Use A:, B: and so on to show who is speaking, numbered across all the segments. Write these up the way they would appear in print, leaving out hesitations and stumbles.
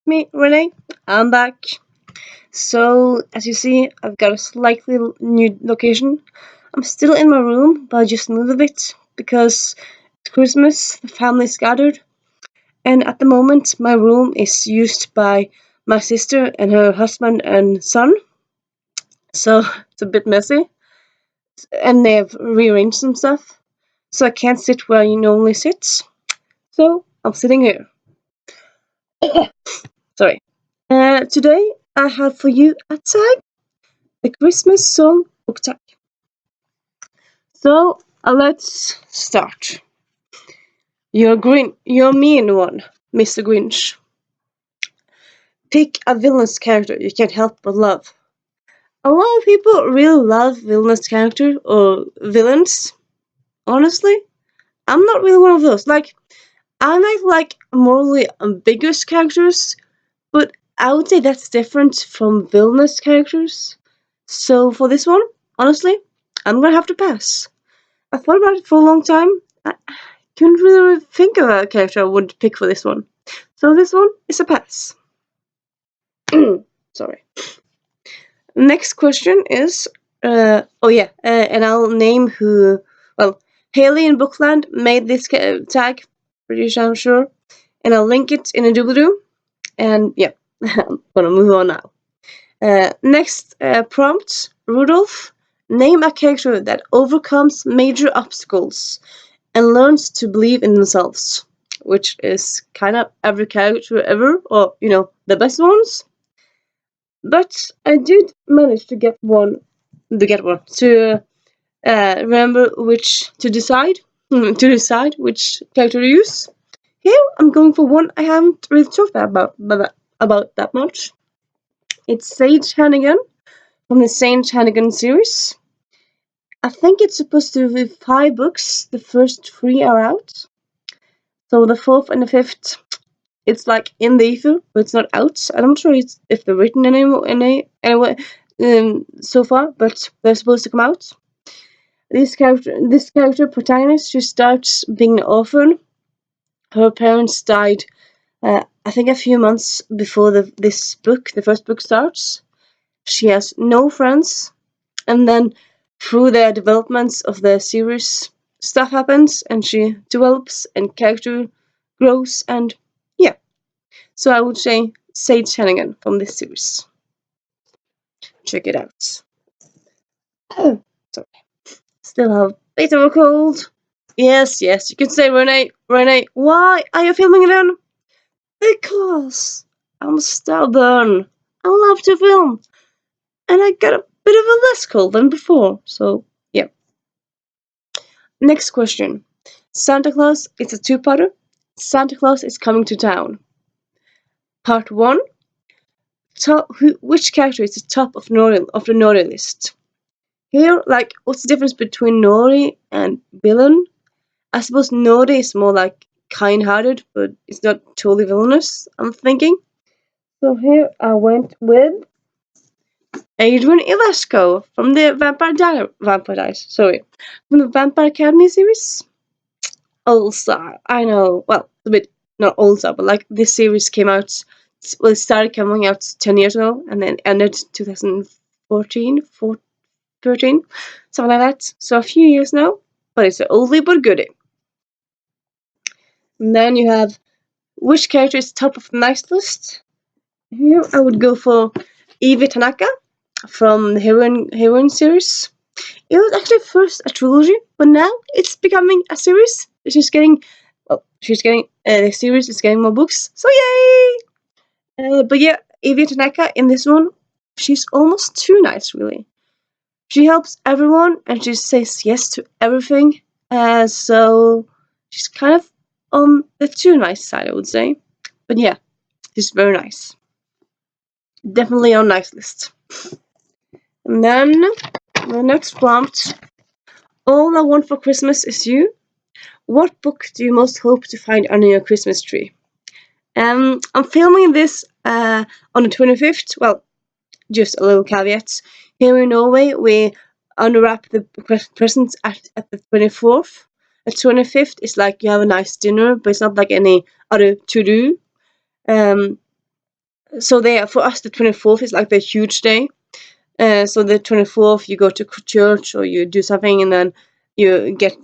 A: me, Renee. I'm back. So, as you see, I've got a slightly new location. I'm still in my room, but I just moved a bit because it's Christmas, the family's gathered, and at the moment, my room is used by my sister and her husband and son. So, it's a bit messy, and they've rearranged some stuff. So, I can't sit where you normally sit. So, I'm sitting here. Sorry. Today, I have for you a tag. The Christmas song book tag. So let's start. You're mean one, Mr. Grinch. Pick a villainous character you can't help but love. A lot of people really love villainous characters or villains. Honestly, I'm not really one of those. I might like morally ambiguous characters, but I would say that's different from villainous characters. So for this one, honestly, I'm gonna have to pass. I thought about it for a long time. I couldn't really think of a character I would pick for this one. So this one is a pass. Sorry. Next question is, and I'll name who. Well, Haley in Bookland made this tag, pretty sure I'm sure, and I'll link it in a doobly-doo. And yeah, I'm gonna move on now. Next prompt, Rudolph. Name a character that overcomes major obstacles and learns to believe in themselves, which is kind of every character ever, or the best ones. But I did manage to remember which to decide to decide which character to use. Here I'm going for one I haven't really talked about that much. It's Sage Hannigan from the Sage Hannigan series. I think it's supposed to be 5 books. The first 3 are out. So the fourth and the fifth, it's like in the ether, but it's not out. I'm not sure if they're written anyway so far, but they're supposed to come out. This character protagonist, she starts being an orphan. Her parents died, I think, a few months before the first book starts. She has no friends, and then through the developments of the series, stuff happens, and she develops, and character grows, and yeah. So I would say Sage Hannigan from this series. Check it out. Oh, sorry. Still have a bit of a cold. Yes, you can say Renee. Renee, why are you filming again? Because I'm stubborn. I love to film. And I got a bit of a less cold than before. So, yeah. Next question. Santa Claus, it's a two-parter. Santa Claus is coming to town. Part 1. Which character is the top of the naughty list? Here, what's the difference between naughty and villain? I suppose naughty is more like kind-hearted, but it's not totally villainous, I'm thinking. So here I went with Adrian Ilasco from the from the Vampire Academy series. Old Star, I know. Well, a bit not old Star, but this series came out. Well, it started coming out 10 years ago, and then ended 2014, 13, something like that. So a few years now, but it's an oldie but goodie. And then you have which character is top of the nice list? Here I would go for Evie Tanaka from the Heroine series. It was actually first a trilogy, but now it's becoming a series. The series is getting more books, so yay! But yeah, Evie Tanaka in this one, she's almost too nice, really. She helps everyone and she says yes to everything. So she's kind of on the too nice side, I would say. But yeah, she's very nice. Definitely on nice list. And then the next prompt. All I want for Christmas is you. What book do you most hope to find under your Christmas tree? I'm filming this on the 25th. Well, just a little caveat. Here in Norway, we unwrap the presents at the 24th. The 25th is like you have a nice dinner, but it's not like any other to do. So for us, the 24th is like the huge day. So the 24th, you go to church or you do something, and then you get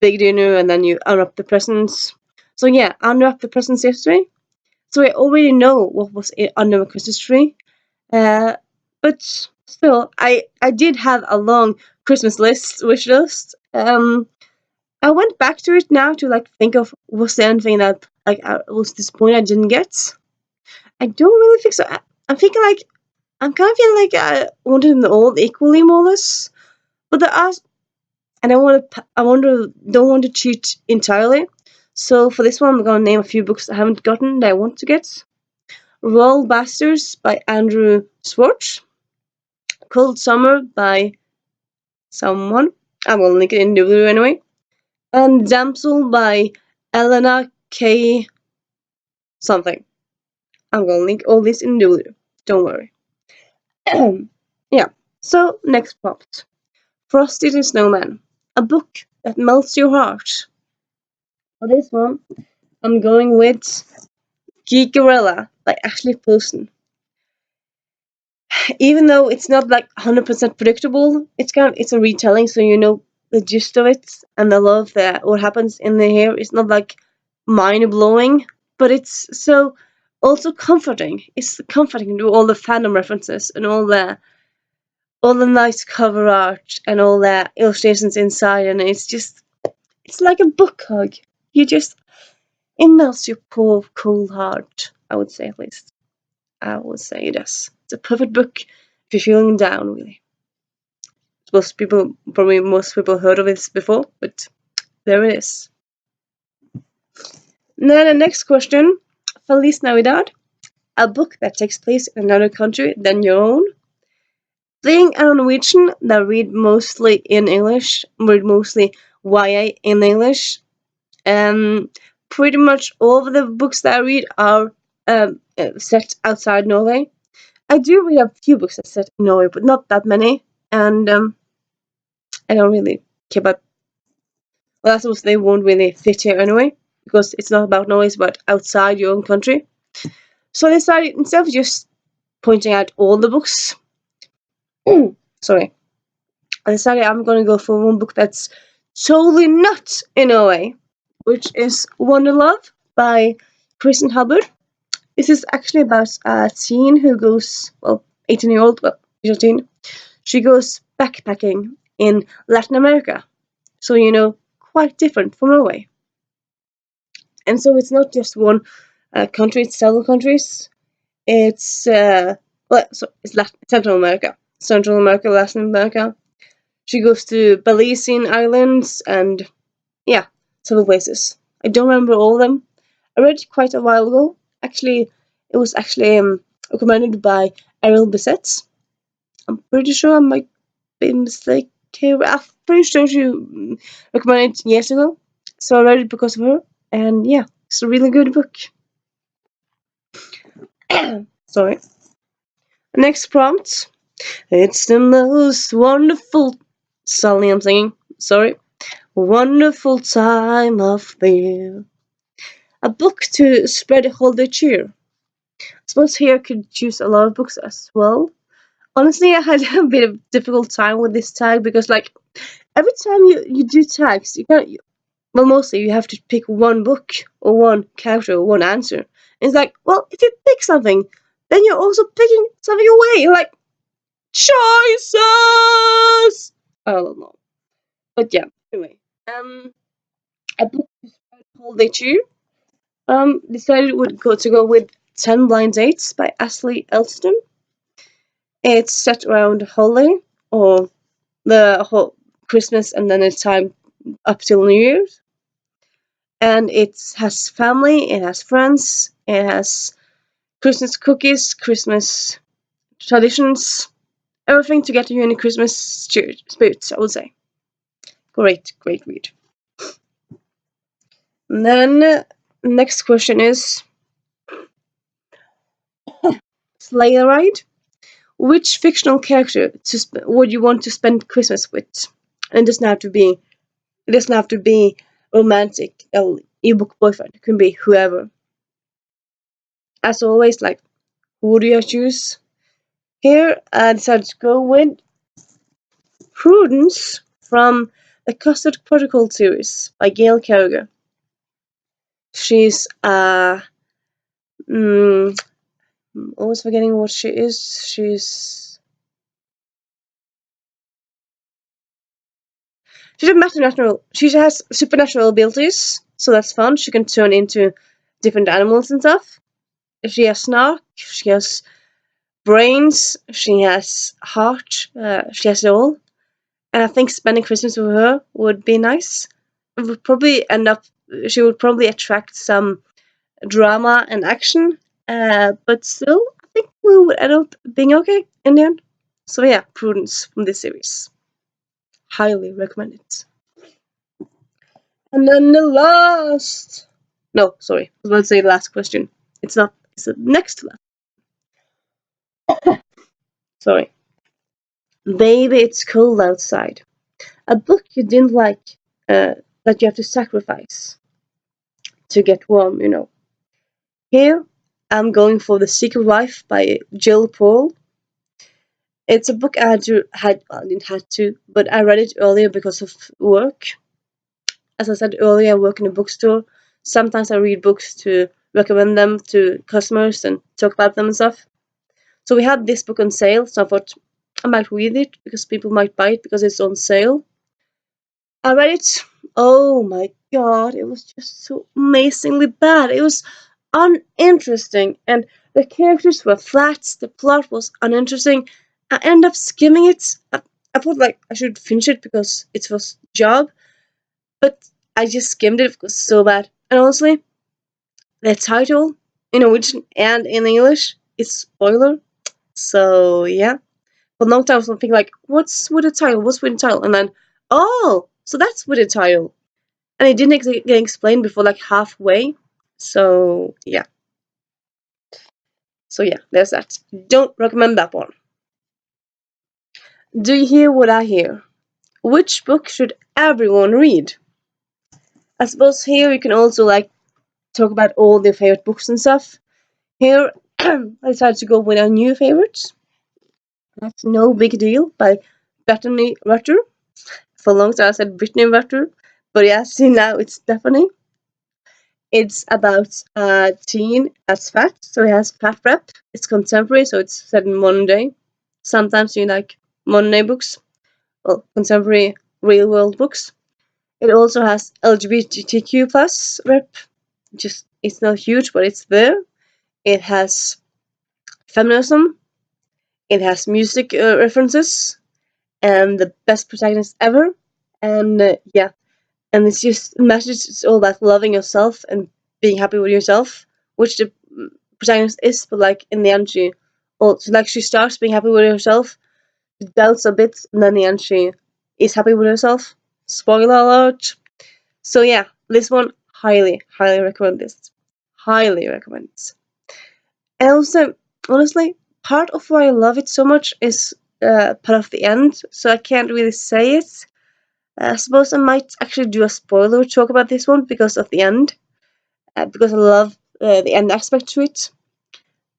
A: big dinner, and then you unwrap the presents. So yeah, I unwrapped the presents yesterday. So I already know what was under my Christmas tree. But still, I did have a long Christmas wish list. I went back to it now to like think of was there anything that like I was disappointed I didn't get. I don't really think so. I'm thinking like I'm kind of feeling like I wanted them all equally, more or less. But there are, and don't want to cheat entirely. So for this one, I'm gonna name a few books I haven't gotten that I want to get. Royal Bastards by Andrew Schwartz. Cold Summer by someone. I will link it in the video anyway. And Damsel by Elena K. something. I'm gonna link all this in the video. Don't worry. Yeah. So next prompt. Frosty the Snowman. A book that melts your heart. For this one, I'm going with Geek Gorilla by Ashley Poston. Even though it's not like 100% predictable, it's a retelling, so you know the gist of it, and I love that what happens in the here is not like mind blowing, but it's so also comforting. It's comforting to all the fandom references and all the nice cover art and all the illustrations inside, and it's like a book hug. It melts your poor cold heart. I would say, at least. I would say it is. It's a perfect book if you're feeling down, really. Most people heard of this before, but there it is. Now the next question. Feliz Navidad. A book that takes place in another country than your own. Being a Norwegian that read mostly YA in English. Pretty much all of the books that I read are set outside Norway. I do read a few books that set in Norway, but not that many. And I don't really care about. Well, I suppose they won't really fit here anyway, because it's not about Norway, it's about outside your own country. So I decided, instead of just pointing out all the books, sorry, I decided I'm gonna go for one book that's totally not in Norway, which is Wonder Love by Kristen Hubbard. This is actually about a teen who goes, 18-year-old, she's a teen. She goes backpacking in Latin America. So, quite different from Norway. And so it's not just one country, it's several countries. It's, it's Central America. Central America, Latin America. She goes to Belizean Islands and, yeah, several places. I don't remember all of them. I read it quite a while ago. Actually, it was recommended by Ariel Bissett. I'm pretty sure I might be mistaken. I'm pretty sure she recommended it years ago. So I read it because of her. And yeah, it's a really good book. Sorry. Next prompt. It's the most wonderful. Suddenly I'm singing. Sorry. Wonderful time of the year. A book to spread holiday cheer. I suppose here I could choose a lot of books as well. Honestly, I had a bit of difficult time with this tag because, like, every time you do tags, you can't. Mostly you have to pick one book or one character or one answer. And it's like, well, if you pick something, then you're also picking something away. You're like, choices. I don't know, but yeah. Anyway, a book to spread holiday cheer. Decided would go with 10 Blind Dates by Ashley Elston. It's set around holiday or the whole Christmas and then it's time up till New Year's. And it has family, it has friends, it has Christmas cookies, Christmas traditions, everything to get you in the Christmas spirit, I would say. Great read. And then next question is Sleigh Ride. Which fictional character would you want to spend Christmas with? And it doesn't have to be romantic, ebook boyfriend. It can be whoever. As always, like who do I choose? Here, I decided to go with Prudence from the Custard Protocol series by Gail Carriger. She's always forgetting what she is. She's a supernatural. She has supernatural abilities, so that's fun. She can turn into different animals and stuff. She has snark. She has brains. She has heart. She has it all. And I think spending Christmas with her would be nice. It would probably end up. She would probably attract some drama and action, but still, I think we would end up being okay in the end. So yeah, Prudence from this series. Highly recommend it. And then the last. No, sorry. I was about to say the last question. It's not. It's the next last. Sorry. Baby, it's cold outside. A book you didn't like, that you have to sacrifice to get warm, you know. Here, I'm going for The Secret Life by Jill Paul. It's a book I didn't have to, but I read it earlier because of work. As I said earlier, I work in a bookstore. Sometimes I read books to recommend them to customers and talk about them and stuff. So we had this book on sale, so I thought I might read it because people might buy it because it's on sale. I read it. Oh my god, it was just so amazingly bad. It was uninteresting, and the characters were flat, the plot was uninteresting. I ended up skimming it. I thought like I should finish it because it was job, but I just skimmed it because it's so bad. And honestly, the title in Norwegian and in English is spoiler. So yeah. For a long time I was thinking like, what's with the title? What's with the title? And then, oh, so that's with the title. And it didn't get explained before like halfway. So yeah. So yeah, there's that. Don't recommend that one. Do you hear what I hear? Which book should everyone read? I suppose here you can also like talk about all their favorite books and stuff. Here I decided to go with our new favorites. That's No Big Deal by Bethany Rutter. For a long time I said Brittany Rutter, but yeah, see now it's Bethany. It's about a teen that's fat, so he has fat rep. It's contemporary, so it's set in modern day. Sometimes you like modern day books, well, contemporary real world books. It also has LGBTQ plus rep. Just it's not huge, but it's there. It has feminism. It has music references, and the best protagonist ever. And yeah, and it's just the message is all about loving yourself and being happy with yourself, which the protagonist is, but like in the end she starts being happy with herself, she doubts a bit, and then in the end she is happy with herself. Spoiler alert. So yeah, this one highly recommend this. Highly recommend it. And also, honestly, part of why I love it so much is part of the end, so I can't really say it. I suppose I might actually do a spoiler talk about this one because of the end, because I love the end aspect to it.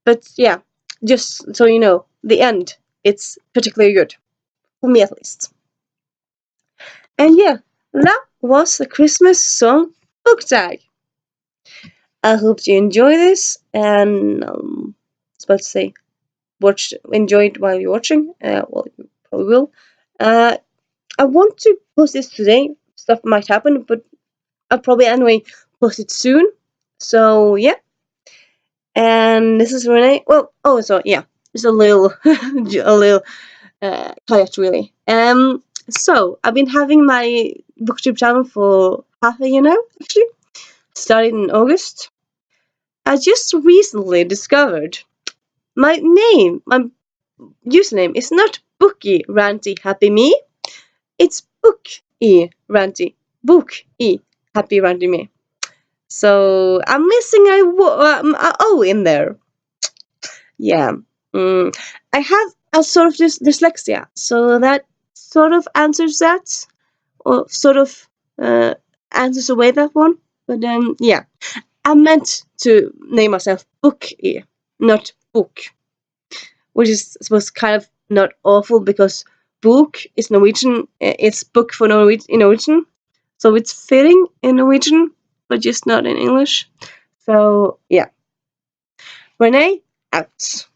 A: But yeah, just so you know, the end, it's particularly good. For me at least. And yeah, that was the Christmas song book tag. I hope you enjoy this and I was about to say enjoy it while you're watching. Well, you probably will. Uh, I want to post this today. Stuff might happen, but I'll probably anyway post it soon. So yeah. And this is Renee. Well, oh, so yeah, just a little, a little kayak really. So I've been having my booktube channel for half a year now. Actually, started in August. I just recently discovered my name, my username is not Bookie Ranty Happy Me. It's Book E Ranty. Book E Happy Ranty Me. So I'm missing a O in there. Yeah. I have a sort of dyslexia, so that sort of answers that, or sort of answers away that one. But yeah, I meant to name myself Bookie, not Book. which is, I suppose, kind of not awful because book is Norwegian. It's book for in Norwegian, so it's fitting in Norwegian, but just not in English. So yeah, Renee out.